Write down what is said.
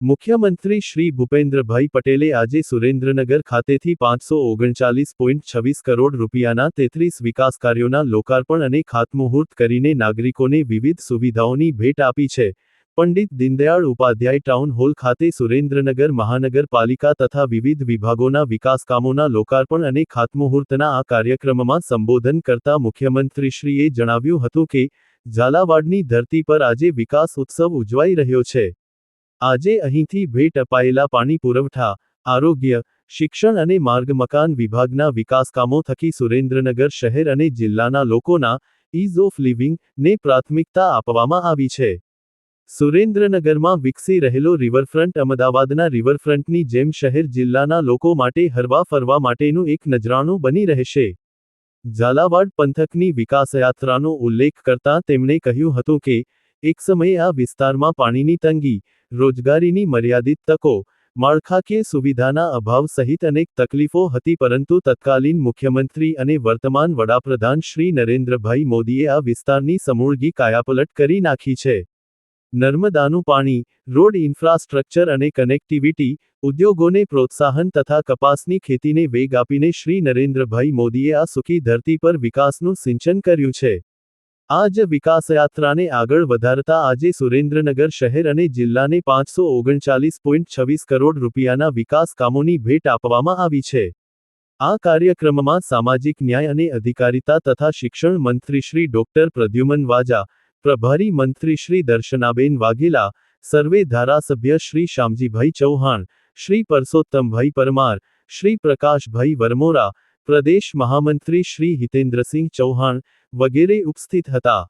મુખ્યમંત્રી શ્રી ભૂપેન્દ્રભાઈ પટેલે આજે સુરેન્દ્રનગર ખાતેથી 539.26 કરોડ રૂપિયાના 33 વિકાસ કાર્યોના લોકાર્પણ અને ખાતમુહૂર્ત કરીને નાગરિકોને વિવિધ સુવિધાઓની ભેટ આપી છે. પંડિત દીનદયાળ ઉપાધ્યાય ટાઉન હોલ ખાતે સુરેન્દ્રનગર મહાનગરપાલિકા તથા વિવિધ વિભાગોના વિકાસકામોના લોકાર્પણ અને ખાતમુહૂર્તના આ કાર્યક્રમમાં સંબોધન કરતા મુખ્યમંત્રીશ્રીએ જણાવ્યું હતું કે ઝાલાવાડની ધરતી પર આજે વિકાસ ઉત્સવ ઉજવાઈ રહ્યો છે. આજે અહીંથી ભેટ અપાયેલા પાણી પુરવઠા, આરોગ્ય, શિક્ષણ અને માર્ગ મકાન વિભાગના વિકાસકામો થકી સુરેન્દ્રનગર શહેર અને જિલ્લાના લોકોના ઇઝ ઓફ લિવિંગ ને પ્રાથમિકતા આપવામાં આવી છે. સુરેન્દ્રનગરમાં વિકસી રહેલો રિવરફ્રન્ટ અમદાવાદના રિવરફ્રન્ટની જેમ શહેર જિલ્લાના લોકો માટે હરવા ફરવા માટેનું એક નજરાણું બની રહેશે. ઝાલાવાડ પંથકની વિકાસયાત્રાનો ઉલ્લેખ કરતાં તેમણે કહ્યું હતું કે એક સમયે આ વિસ્તારમાં પાણીની તંગી, રોજગારીની મર્યાદિત તકો, માળખાકીય સુવિધાના અભાવ સહિત અનેક તકલીફો હતી, પરંતુ તત્કાલીન મુખ્યમંત્રી અને વર્તમાન વડાપ્રધાન શ્રી નરેન્દ્રભાઈ મોદીએ આ વિસ્તારની સમૂળગી કાયાપલટ કરી નાખી છે. નર્મદાનું પાણી, રોડ ઇન્ફ્રાસ્ટ્રક્ચર અને કનેક્ટિવિટી, ઉદ્યોગોને પ્રોત્સાહન તથા કપાસની ખેતીને વેગ આપીને શ્રી નરેન્દ્રભાઈ મોદીએ આ સુખી ધરતી પર વિકાસનું સિંચન કર્યું છે. આ જ વિકાસયાત્રાને આગળ વધારતા આજે સુરેન્દ્રનગર શહેર અને જિલ્લાને 539.26 કરોડ રૂપિયાના વિકાસ કામોની ભેટ આપવામાં આવી છે. આ કાર્યક્રમમાં સામાજિક ન્યાય અને અધિકારિતા તથા શિક્ષણ મંત્રી શ્રી ડોક્ટર પ્રદ્યુમન વાજા, પ્રભારી મંત્રી શ્રી દર્શનાબેન વાઘેલા, સર્વે ધારાસભ્ય શ્રી શામજીભાઈ ચૌહાણ, શ્રી પરસોત્તમભાઈ પરમાર, શ્રી પ્રકાશભાઈ વરમોરા, પ્રદેશ મહામંત્રી શ્રી હિતેન્દ્રસિંહ ચૌહાણ વગેરે ઉપસ્થિત હતા.